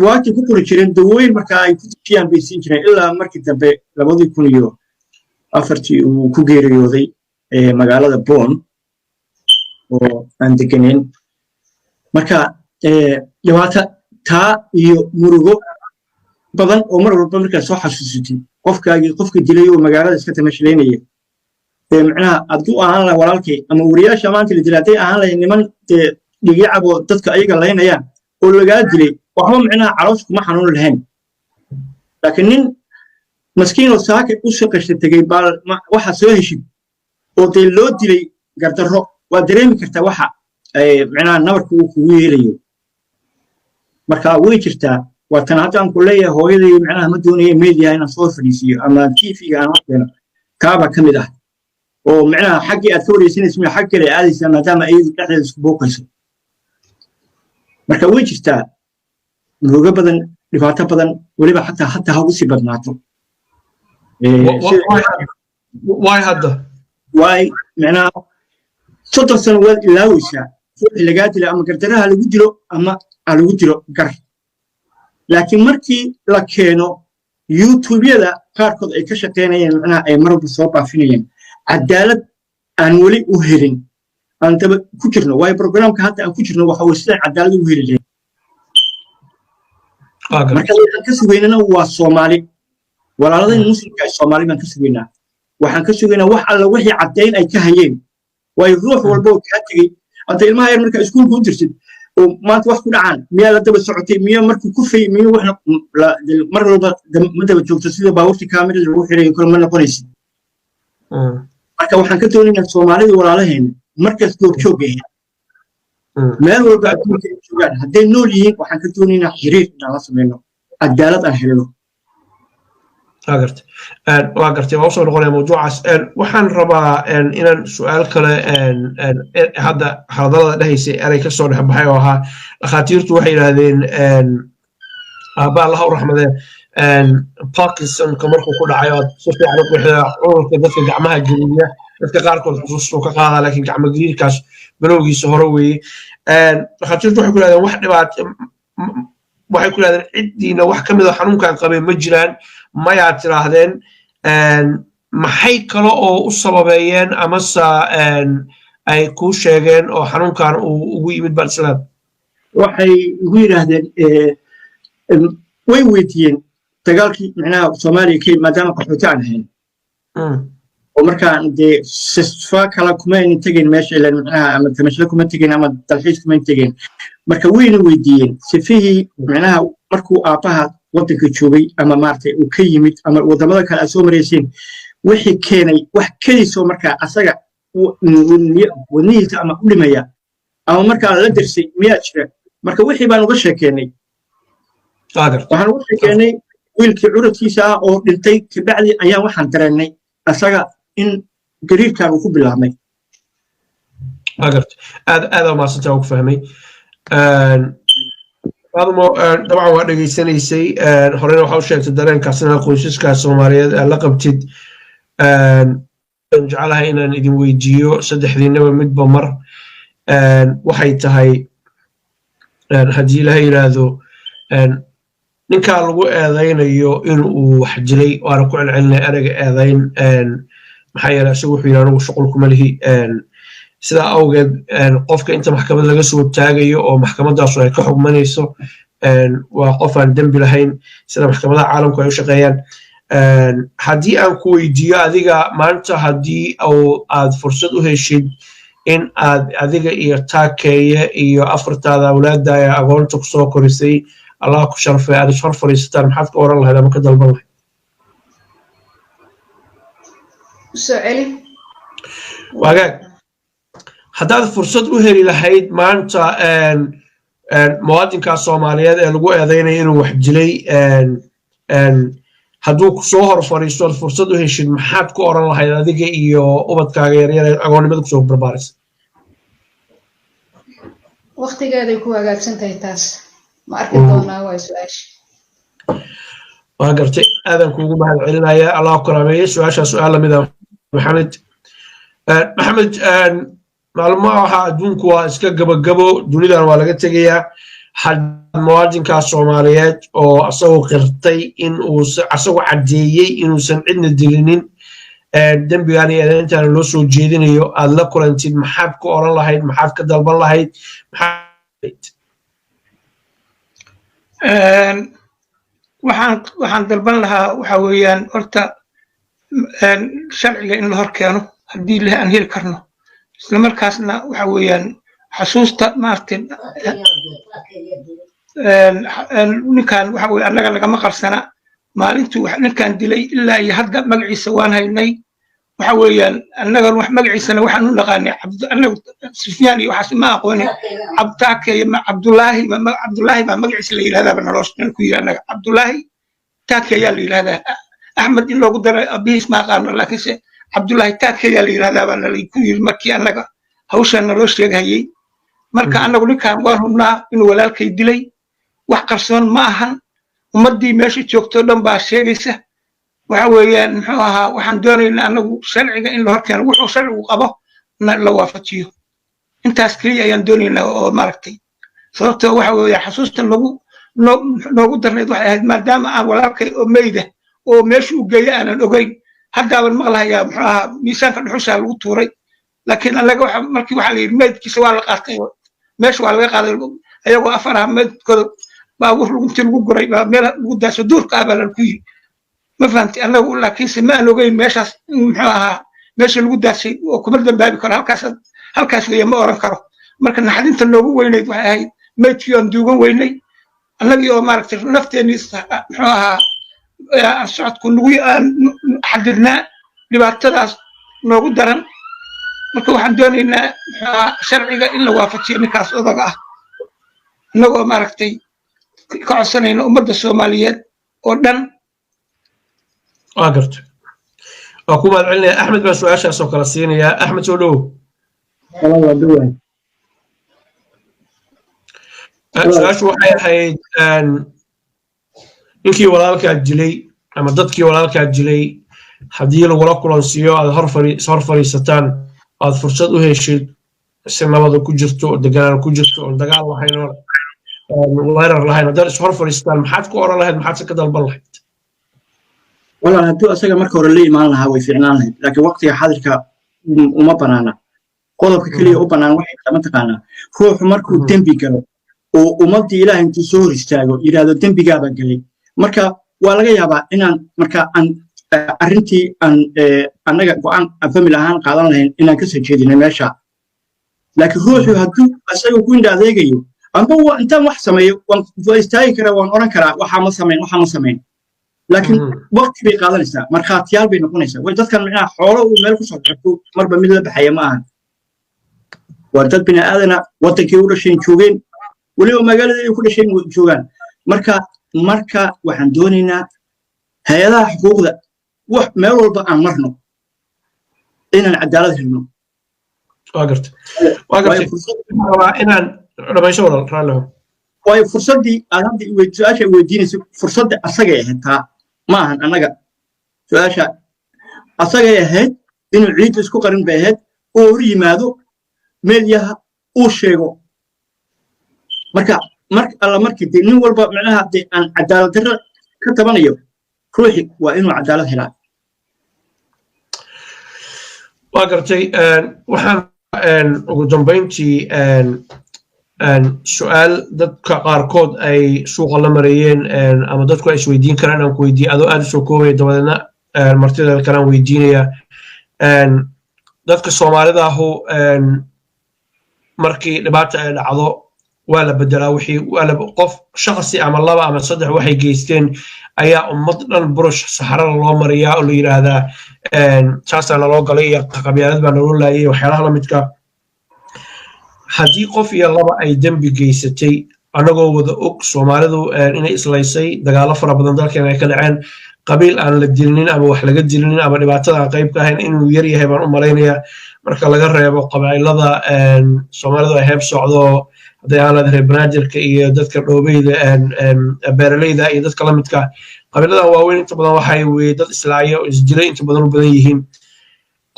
D: waati ku qori jireen dawooyin markaa ay ku tujiyaan bay siin jireen ilaa markii dambe 2004 uu ku geeriyooday magaalada Bonn oo aan deganeyn marka dhibaato taa iyo murugo badan oo mar walba markaa soo xasuusatay qofkii dilay oo magaalada iska tamashileynaya macnaha aduu ahaan lahaa walaalkay ama wariyaasha maanta la dilay hadday ahaan lahayn niman dhigicab oo dadka ayaga laynayaan oo lagaa dilay waxba macnaha caloosh kuma xanuun lahayn laakiin nin maskiin oo saaka u soo qashta tegay baa waxa soo heshid oo dee loo dilay gardarro waa dareemi kartaa waxa macnaha nabarka uu kugu yeelayo marka way jirtaa waa tan hadda aan ku leeyahay hooyaday macnaha ma doonaya media inaan soo fadhiisiyo ama TV-ga aan horteena kaaba ka mid ah oo macnaha xaggii aad ka wareysanayso ma xag kale aadaysa maadaama ay dhexdeeda isku booqayso marka way jirtaa murugo badan dhibaato badan waliba xataa ha ugu sii badnaato
A: waay hadda
D: waay macnaha 30 sano waad ilaawaysaa wixii lagaa dila ama gardaraha lagu dilo ama lagu dilo gar laakiin markii la keeno YouTube-yada qaarkood ay ka shaqeynayeen macnaha ay marba soo baafinayeen cadaalad aan weli u helin aan daba ku jirno waayo programka hadda aan ku jirno waxa way sida cadaalad u heli lahayn marka waxaan ka sugeynaa waa Soomaali walaaladeen muslimka ay Soomaali baan ka sugeynaa waxaan ka sugeynaa wax alla wixii cadeyn ay ka hayeen waayo ruux walba oo ka tagay anta ilmaha yar marka iskuulka u dirsid oo maanta wax ku dhacaan miyaa la daba socotay miyaa markuu ku fay miyaa wax mar walba ma daba joogto sida baabuurta kaamirada lagu xirayo kale ma noqonaysid marka waxaan ka doonaynaa Soomaalida walaalaheen markaas goob joog ah meel walba adduunka ay joogaan hadday nool yihiin waxaan ka doonaynaa xiriir inaan la sameyno cadaalad aan helno
A: waa gartay waa usoo noqonaya mawduucaas waxaan rabaa inaan su-aal kale hadda hadalada dhahaysay eray kasoo dhex baxay oo ahaa dhakhaatiirtu waxay yidhaahdeen aabba allaha u raxmadee Parkinsonka markuu ku dhacay oo si fiican u bixida cudurka dadka gacmaha geliya dadka qaarkood xusuustuu ka qaadaa laakiin gacmo gariirkaas bilowgiisa hore weeye dhakhaatiirtu waxay ku yidhahdeen wax dhibaato waxay ku yidhahdeen ciddiina wax ka mid a xanuunkan qabay ma jiraan mayaa tiraahdeen maxay kale oo u sababeeyeen amase ay kuu sheegeen oo xanuunkan uu ugu yimid balslaam
D: waxay ugu yidhaahdeen way weydiiyeen dagaalkii micnaha Soomaaliya kii maadaama qaxooti aan ahayn oo markaan dee sifaa kala kuma aynan tegin meesha ilaa micnaha ama tamashle kuma tegin ama dalxiis kuma tegin marka wayna weydiiyeen sifihii micnaha markuu aabaha waddanka joogay ama maartay uu ka yimid ama wadamada kale soo mareyseen wixii keenay wax kaliisoo markaa asaga wadnihiisa ama u dhimaya ama markaa la dirsay miyaa jira marka wixii baan uga sheekeynay waxaan uga sheekeynay wiilkii curadkiisa ah oo dhintay kabacdi ayaan waxaan dareennay asaga in gariirkaan uu ku bilaabmay
A: aad maasantaa ugu fahmay aadamo dabcan waa dhegaysanaysay horena waxaa u sheegtay dareenkaasina qoysaska Soomaaliyeed la qabtid jecelahay inaan idin weydiiyo saddexdiinaba midba mar waxay tahay haddii ilaahay yiraahdo ninkaa lagu eedaynayo in uu wax dilay waana ku celcelinay erayga eedayn maxaa yeelay isagu wuxuu yidhi anigu shuqul kuma lihi sidaa awgeed qofka inta maxkamad laga soo taagayo oo maxkamadaasu ay ka xugmanayso waa qof aan dembi lahayn sida maxkamadaha caalamku ay u shaqeeyaan haddii aan ku weydiiyo adiga maanta haddii aad fursad u heshid in aad adiga iyo taakeeye iyo afartaada awlaada ee agoonta ku soo korisay Allah ku sharfay aad ishor fariisataan maxaad ka oran lahayd ama ka dalban lahayd
C: su'aali
A: wagaag haddaad fursad u heli lahayd maanta muwaadinka Soomaaliyeed ee lagu eedeynay inuu wax dilay hadduu ku soo hor fariisto fursad u heshid maxaad ku oran lahayd adiga iyo ubadkaaga yaryar ee agoonnimada kusoo barbaarisay
C: waqtigeeday ku hagaagsan tahay taas ma arki doonaa waa su'aasha
A: waa gartay aadan kuugu mahad celinaya Allah ku karaameeyo su'aasha su'aal lamid ah maxamed maalmaha adduunku waa iska gabagabo dunidan waa laga tegayaa muwaadinka Soomaaliyeed oo asagoo qirtay in uu asagoo cadeeyay inuusan cidna dilinin dembigaan iyo eedayntan loo soo jeedinayo aad la kulantid maxaad ku oran lahayd maxaad ka dalban lahayd
E: waxaan dalban lahaa waxa weeyaan horta sharciga in la hor keeno haddii aan heli karno isla markaasna waxa weeyaan xasuusta maartay ninkan waxa weeye annaga lagama qarsana maalintuu ninkan dilay ilaa iyo hadda magaciisa waan haynay waxa weeyaan annaga wax magaciisana waxaan u naqaanay annagu Sufyaan iyo waxaas ma aqooni Abtaake Abdullaahi baa magaciisa la yiraahdaa noloshan ku yiraahdaa annaga Abdullaahi Taake ayaa la yiraahdaa Ahmed in loogu daray abiis ma aqaano laakiinse Abdullaahi Taake ayaa la yiraahdaa baan la ku yiri markii annaga hawshan naloo sheegayay marka annagu ninkan waan hubnaa inuu walaalkay dilay wax qarsoon ma ahan ummadii meesha joogto dhan baa sheegaysa waxa weeyaan muxuu ahaa waxaan doonaynaa anagu sharciga in la horkeeno wuxuu sharcigu qabo la waafajiyo intaas kaliya ayaan doonaynaa oo maaragtay sababtoo waxa weeye xasuustan noogu darneed waxay ahayd maadaama aan walaalkay oo meyda oo meesha u geeya aanan ogeyn haddaaban maqlahayaa muxuu ahaa miisaanka dhuxushaa lagu tuuray laakiin annaga markii waxaa la yidhi meydkiisa waa la qaatay meesha waa laga qaaday ayagoo afar ah meydkooda baabuur intii lagu guray baa meel lagu daaso duurka ah baa lagu yiri ma fahamtay annagu laakiinse ma aan ogeyn meeshaas muxuu ahaa meesha lagu daasay oo kuma dambaabi karo halkaas weeye ma oran karo marka naxdinta noogu weynayd waxay ahayd meydkii aan duugan weynay annagii oo maaragtay nafteenii muxuu ahaa socodku nagu xadirnaa dhibaatadaas noogu daran marka waxaan doonaynaa sharciga in la waafajiyo ninkaas odaga ah annagoo maaragtay ka codsanayna ummadda Soomaaliyeed oo dhan
A: waa gartay waa ku mahad celinaya Axmed baa su'aashaas oo kala siinaya Axmed soo dhow su'aashu waxay ahayd ninkii walaalkaa dilay ama dadkii walaalkaa dilay haddii lagula kulansiiyo aad hor fariisataan aad fursad u heshid si nabada ku jirto oo deganaan ku jirto oo dagaal lahayn oo weerar lahayn haddaad is hor fariisataan maxaad ku oran lahayd maxaad ka dalban lahayd
D: والله هدو أسأل مركز ورلي ما لها ويفعلنا لكن وقت حاضرك وما بنانا قلب كلي أو بنان واحد ما تقانا روح مركز دم بيجا ومالتي إلى أنت سور استاجو إلى هذا دم بيجا بقلي مركز waa laga yaabaa inaan marka aan arrintii aan annaga go'aan family ahaan qaadan lahayn inaan ka soo jeedinay meesha laakiin ruuxu hadduu asaga ku indha adeegayo amba intaan wax sameeyo waan istaagi karaa waan oran karaa waxaa ma samayn laakiin waqti bay qaadanaysaa markhaatiyaal bay noqonaysaa way dadkan macnaha xoolo uu meel ku soo xirto marba mid la baxaya ma ahan waa dad bini aadana wadankii u dhasheen joogeen weliba magaalada ay ku dhasheen joogaan marka waxaan doonaynaa hay-adaha xuquuqda wax meel walba aan marno inaan cadaalad helno
A: inaan dhamayso walal raalliho
D: waayo fursaddii aad hadda su-aasha weydiinayso fursadda asagay ahayd taa ma ahan annaga su-aasha asagay ahayd inuu ciidda isku qarin bay ahayd oo hor yimaado meelyaha uu sheego marka alla markii dee nin walba macnaha dee aan cadaalad darro ka tabanayo ruuxi waa inuu cadaalad helaa
A: waa gartay waxaan ugu dambayntii su'aal dadka qaarkood ay suuqa la marayeen ama dadku ay isweydiin karaan aan ku weydiiye adoo aad u soo koobaya dabadeedna martida kalaan weydiinaya dadka soomaalida ahu markii dhibaata ay dhacdo waa la bedelaa qof shakhsi ama laba ama saddex waxay geysteen ayaa ummad dhan burush saxarada loo mariyaa oo la yidhaahdaa saasaa naloo galay iyo qabyaalad baa naloo laayay waxyaalaha la midka haddii qof iyo laba ay dembi geysatay anagoo wada og soomaalidu inay islaysay dagaalo fara badan dalkeena ay ka dhaceen qabiil aan la dilinin ama wax laga dilinin ama dhibaatada aan qayb ka ahayn inuu yar yahay baan u malaynayaa marka laga reebo qabaa'ilada soomaalidu ay heeb socdo hadday aan leedahay banaadirka iyo dadka dhoobeyda beeraleyda iyo dadka la midka qabiiladan waaweyn inta badan waxay weye dad islaaya oo isdilay inta badan u badan yihiin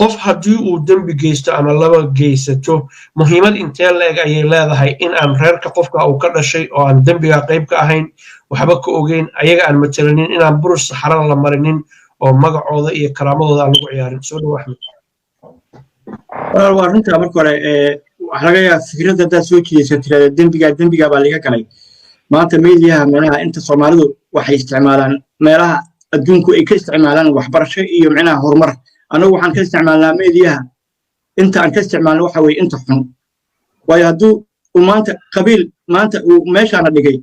A: qof haddii uu dembi geysto ama laba geysato muhiimad intee la-eg ayay leedahay in aan reerka qofka uu ka dhashay oo aan dembiga qayb ka ahayn waxba ka ogeyn ayaga aan matalanin inaan burush saxarada la marinin oo magacooda iyo karaamadooda aan lagu ciyaarin soo dhawo axmed
D: waa runtaa marka hore waxa laga yaabaa fikradda haddaad soo jeedaysa tirada dembigaa baa laga galay maanta meediyaha meelaha inta soomaalidu waxay isticmaalaan meelaha adduunku ay ka isticmaalaan waxbarasho iyo micnaha horumar anagu waxaan ka isticmaalnaa meediyaha inta aan ka isticmaalno waxa weeye inta xun waayo hadduu maanta qabiil maanta uu meeshaana dhigay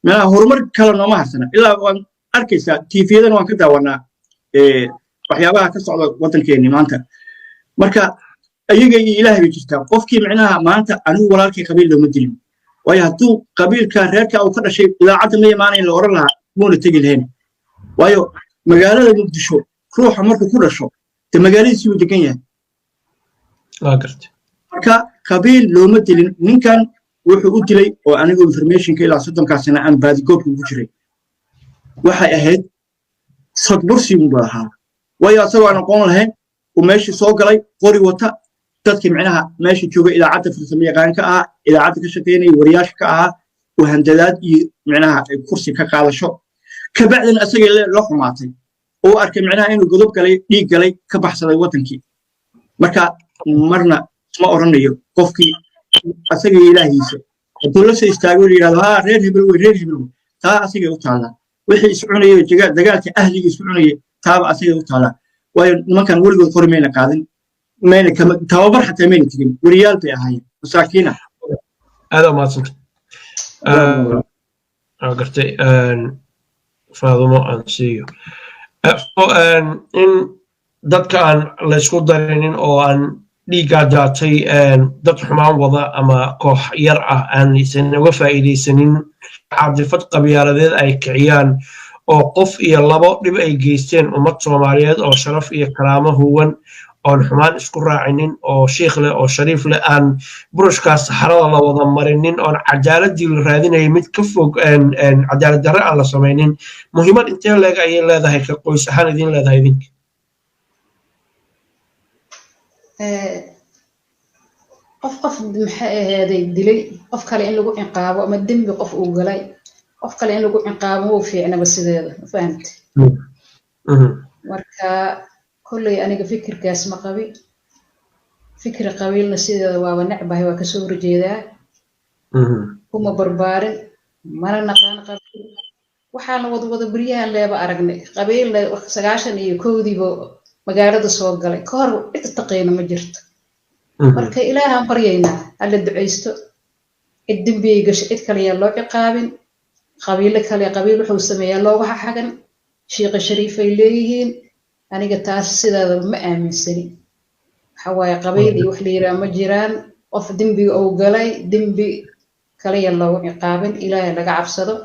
D: meelaha horumar kale nooma harsana ilaa waan arkaysaa tiifiyadan waan ka daawanaa waxyaabaha ka socda waddankeenni maanta marka ayaga iyo ilaahay bay jirtaa qofkii micnaha maanta anigu walaalkii qabiil looma dilin waayo hadduu qabiilka reerka uu ka dhashay idaacadda ma imaanayn la oran lahaa muuna tegi lahayn waayo magaalada muqdisho ruuxa markuu ku dhasho dee magaaladiisii uu degan yahay marka qabiil looma dilin ninkan wuxuu u dilay oo anigu informationka ilaa 30 sano aan baadigoobka ugu jiray waxay ahayd sadbursi buu ahaa waayo asagoo aan aqoon lahayn uu meeshii soo galay qori wata dadkii micnaha meesha jooga idaacadda farsamo yaqaanka ah idaacadda ka shaqeynaya wariyaasha ka ahaa oo handadaad iyo micnaha kursi ka qaadasho kabacdina asagay la xumaatay oo arkay micnaha inuu godob galay dhiig galay ka baxsaday wadankii marka marna ma oranayo qofkii asagay ilaahiisa hadduu la soo istaago oo yidhahdo haa reer hebel wey taa asagay u taallaa wixii is cunayay dagaalkii ahliga is cunayay taaba asagay u taallaa waayo nimankan weligood qori mayna qaadin mayna tababar xataa mayna tegin weriyaal bay ahaayeen masaakiina
A: aada umahadsanta gartay faadumo aan siiyo in dadka aan laysku darinin oo aan dhiiggaa daatay dad xumaan wada ama koox yar ah aanaysan uga faa'iidaysanin caadifad qabyaaladeed ay kiciyaan oo qof iyo labo dhib ay geysteen ummad soomaaliyeed oo sharaf iyo karaamo huwan oon xumaan isku raacinin oo shiikh leh oo shariif leh aan burushkaas saxarada la wada marinin oon cadaaladii la raadinayay mid ka fog cadaalad darre aan la samaynin muhiimad intee leeg ayay leedahay ka qoys ahaan idin leedahay idinka
C: qof maxay ahaaday dilay qof kale in lagu ciqaabo ama dembi qof uu galay qof kale in lagu ciqaabo wuu fiicnaba sideeda ma fahamtay marka kolley aniga fikirkaas ma qabi fikri qabiilna sideeda waaba necbahay waa kasoo horjeedaa kuma barbaarin mana naqaan qabiil waxaana wada beryahan leeba aragnay qabiil 91diiba magaalada soo galay ka hor cid taqeena ma jirto marka ilaahan baryaynaa alla duceysto cid dambiga gashay cid kale yaa loo ciqaabin qabiil wuxuu sameeyaa looga xagan sheekh shariif ay leeyihiin aniga taas sidaada ma aaminsani waxa waaye qabiil iyo wax la yiraahdo ma jiraan qof dambiga uu galay dambi kale yaa looga ciqaabin ilaahay laga cabsado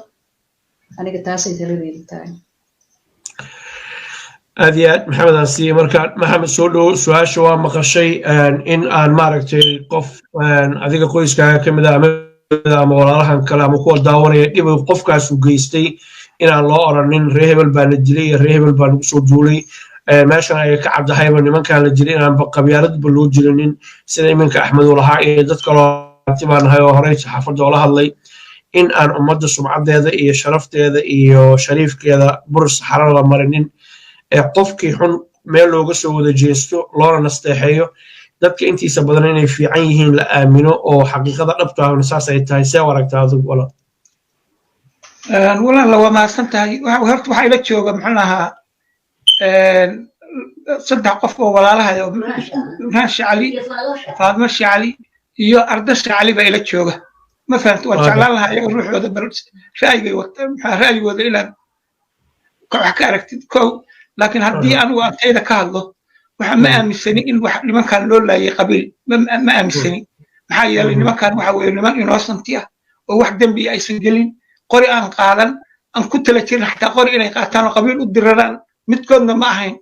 C: aniga taas ay taladeedu tahay
A: aad iyo aad maxamed aan siiyey markaan maxamed soo dhow su-aasha waa maqashay in aan maaragtay qof adiga qoyskaaga ka mid ah ama walaalahan kale ama kuwa daawanaya dhib qofkaasu geystay inaan loo oranin ree hebel baa la dilay iyo ree hebel baa lagu soo duulay meeshan ay ka cabdahayba nimankaan la dilay inaanba qabyaaladba loo jirinin sida iminka axmed uu lahaa iyo dad kaloo baan nahay oo horey saxaafadda oola hadlay in aan ummadda sumcadeeda iyo sharafteeda iyo shariifkeeda bur saxaro la marinin qofkii xun meel looga soo wada jeesto loona nasteexeeyo dadka intiisa badan inay fiican yihiin la aamino oo xaqiiqada dhabta ahna saas ay tahay see aragtaa adigu
E: walaal waa mahadsan tahay horta waxaa ila jooga muxuu ahaa saddex qof oo walaalaha Nurhan Shacali Faadma Shacali iyo Arda Shacali baa ila jooga ma fahamta waa jeclaan lahaa iyaga ruuxooda bal ra'yigooda ilaa wax ka aragtid kow laakiin haddii anigu antayda ka hadlo waxa ma aaminsani in wax nimankan loo laayay qabiil ma aaminsani maxaa yeelay nimankan waxa weeye niman innocent ah oo wax dembi aysan gelin qori aan qaadan aan ku tala jirin xataa qori inay qaataan oo qabiil u diraraan midkoodna ma ahayn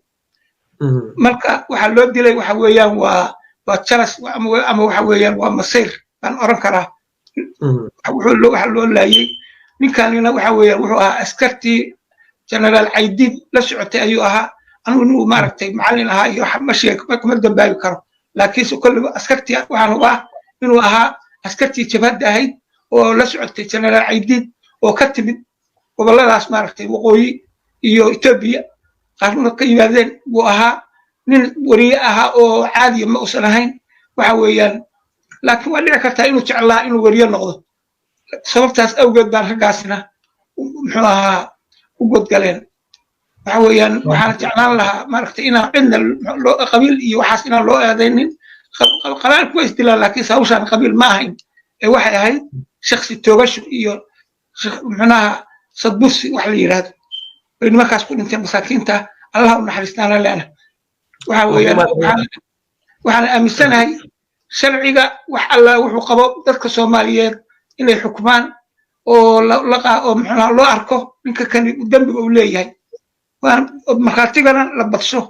E: marka waxa loo dilay waxa weeyaan waa jalas ama waxa weeyaan waa masayr baan oran karaa waxa loo laayay ninkanina waxa weeyaan wuxuu ahaa askartii generaal Caydid la socotay ayuu ahaa anigu inuu maaragtay macallin ahaa iyo kuma dambaabi karo laakiin si kulliba askartii waxaan u inuu ahaa askartii jabhadda ahayd oo la socotay generaal Caydid oo ka timid goboladaas maaragtay waqooyi iyo Itoobiya qaarna ka yimaadeen buu ahaa nin wariye ahaa oo caadi ma uusan ahayn waxa weeyaan laakiin waa dhici kartaa inuu jeclaa inuu wariye noqdo sababtaas awgeed baan raggaasina muxuu ahaa u godgaleen waxa weeyaan waxaan jeclaan lahaa maaragtay inaan cidna qabiil iyo waxaas inaan loo eedaynin qabiil ku isdilaan laakiin hawshaan qabiil ma ahayn ee waxay ahayd shakhsi toogasho iyo muxuunaha sadbursi wax la yiraahdo ay nimankaas ku dhinteen masaakiinta allah u naxariistaana leena waxa weeyaan waxaan aaminsanahay sharciga wax alla wuxuu qabo dadka Soomaaliyeed inay xukumaan oo muxuunaha loo arko ninka kan dambiga uu leeyahay waan markhaatigana la badsho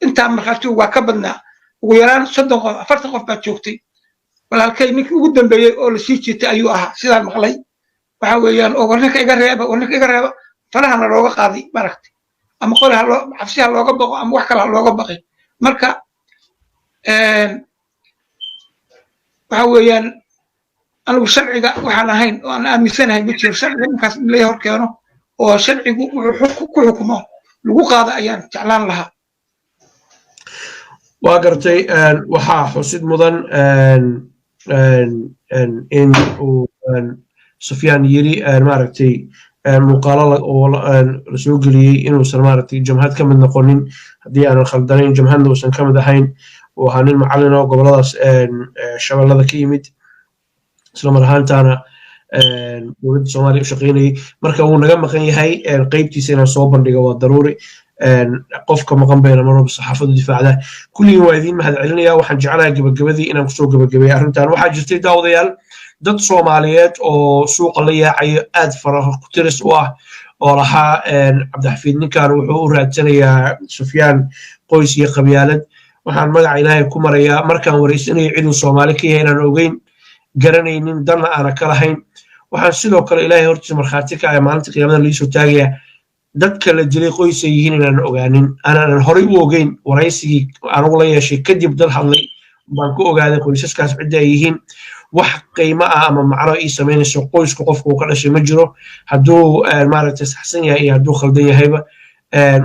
E: inta markhaatigu waa ka badnaa ugu yaraan 30 qof 40 qof baa joogtay walaalkay ninkii ugu dambeeyay oo la sii jiitay ayuu ahaa sidaan maqlay waxa weeyaan oo warninka iga reeba farahana looga qaaday maaragtay ama qolaha xabsiha looga baqo ama wax kale looga baqay marka waxa weeyaan anigu sharciga waxaan ahayn oo aan aaminsanahay ma jiro sharciga ninkaas in la hor keeno oo sharcigu wuxuu ku xukumo lagu qaado ayaan jeclaan lahaa
A: waa gartay waxaa xusid mudan in uu Sufyaan yiri maaragtay muuqaalo oo la soo geliyay inuusan maaragtay jamhad ka mid noqonin haddii aan khaldanayn jamhadna uusan ka mid ahayn oo ahaa nin macallin oo goboladaas shabeellada ka yimid isla mar ahaantaana dowladda Soomaaliya u shaqeynayay marka uu naga maqan yahay qaybtiisa inaan soo bandhigo waa daruuri qofka maqan bayna marwalba saxaafaddu difaacda kulligiin waa idiin mahad celinaya waxaan jeclahay gabagabadii inaan kusoo gabagabeeyo arrintan waxaa jirtay daawadayaal dad Soomaaliyeed oo suuqa la yaacayo aad faraha ku tiris u ah oo lahaa Cabdixafiid ninkan wuxuu u raadsanayaa Sufyaan qoys iyo qabyaalad waxaan magaca Ilaahay ku marayaa markaan wareysanayo ciduu Soomaali ka yahay inaan ogeyn garanaynin dana aan ka lahayn waxaan sidoo kale Ilaahay hortiisa markhaati ka ah maalinta qiyaamada la soo taagaya dadka la dilay qoys ay yihiin inaan ogaanin aanan horay u ogeyn waraysigii aan ugu la yeeshay kadib dad hadlay baan ku ogaaday qoysaskaas cidda ay yihiin wax qiimo ah ama macno ii sameynayso qoysku qofku uu ka dhashay ma jiro hadduu maaragtay saxsan yahay iyo hadduu khaldan yahayba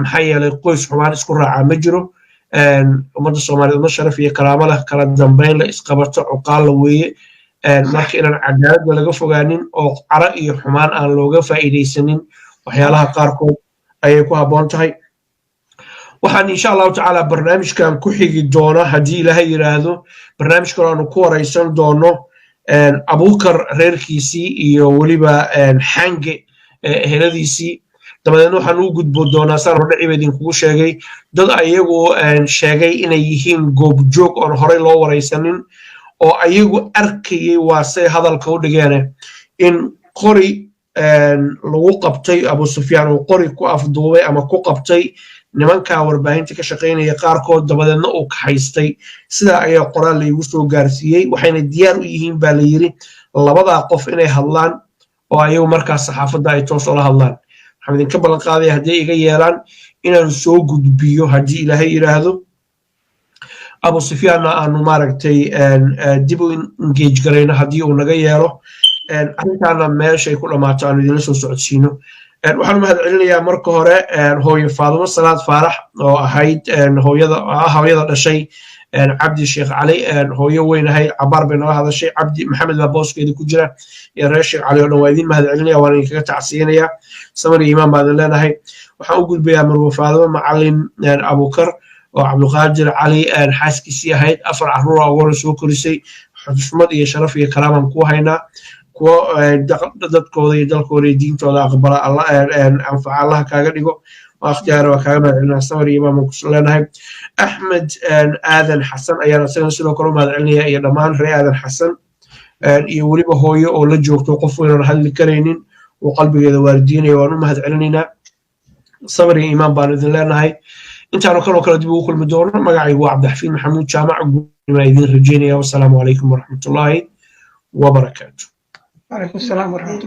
A: maxaa yeelay qoys xumaan isku raacaa ma jiro ummadda Soomaaliyeed ma sharaf iyo karaamo leh kala dambeyn la isqabato cuqaal la weeye marka inaan cadaaladda laga fogaanin oo cara iyo xumaan aan looga faa'iidaysanin waxyaalaha qaarkood ayay ku habboon tahay waxaan insha allahu tacaala barnaamijkan ku xigi doona haddii ilaahay yidhaahdo barnaamij kale aanu ku waraysan doono abuukar reerkiisii iyo weliba xange eheladiisii dabadeedna waxaan u gudbo doonaa saan hordhaciba idinkugu sheegay dad ayagu sheegay inay yihiin goobjoog oon horey loo waraysanin oo ayagu arkayay waa say hadalka u dhigeene in qori lagu qabtay abu sufyaan uu qori ku afduubay ama ku qabtay nimankaa warbaahinta ka shaqaynaya qaarkood dabadeedna uu kaxaystay sidaa ayaa qoraal laygu soo gaarsiiyey waxayna diyaar u yihiin baa la yidhi labadaa qof inay hadlaan oo ayagu markaas saxaafadda ay toos ola hadlaan waxaan idinka ballan qaadaya hadday iga yeelaan inaan soo gudbiyo haddii ilaahay yidhaahdo abu sufyaanna aanu maaragtay dib u engage garayno haddii uu naga yeelo arrintaana meeshay ku dhammaato aanu idinla soo socodsiino waxaan u mahad celinayaa marka hore hooyo Faadumo Salaad Faarax oo ahayd hooyada dhashay cabdi sheekh cali hooyo weynahay cabaar bay nala hadashay cabdi maxamed baa booskeeda ku jira iyo reer sheekh cali oo dhan waa idin mahad celinaya waan idinkaga tacsiyanayaa samir iyo imaan baadan leenahay waxaan u gudbayaa marwo Faadumo macalin Abuukar oo Cabdulqaadir cali xaaskiisii ahayd 4 carruur oo wada soo korisay xushmad iyo sharaf iyo karaam ku haynaa kuwa dadkooda iyo dalkooda iyo diintooda aqbala Allah anfaca Allah kaaga dhigo واختيار وكامل علنا صوري إمام كسلنا أحمد آذن حسن أيانا سنة سنة كلهم هذا علني أي دمان رأي آذن حسن يولي بهوي أو لجوك توقفون هل كرينين وقلبي إذا واردين يوانون هذا علنينا صوري إمام بارد لنا هاي أنت أنا كانوا دبوا كل مدورنا ما قاعد هو عبد الحفيظ محمود جامع ما يدين رجيني والسلام عليكم ورحمة الله وبركاته.
E: وعليكم السلام ورحمة الله.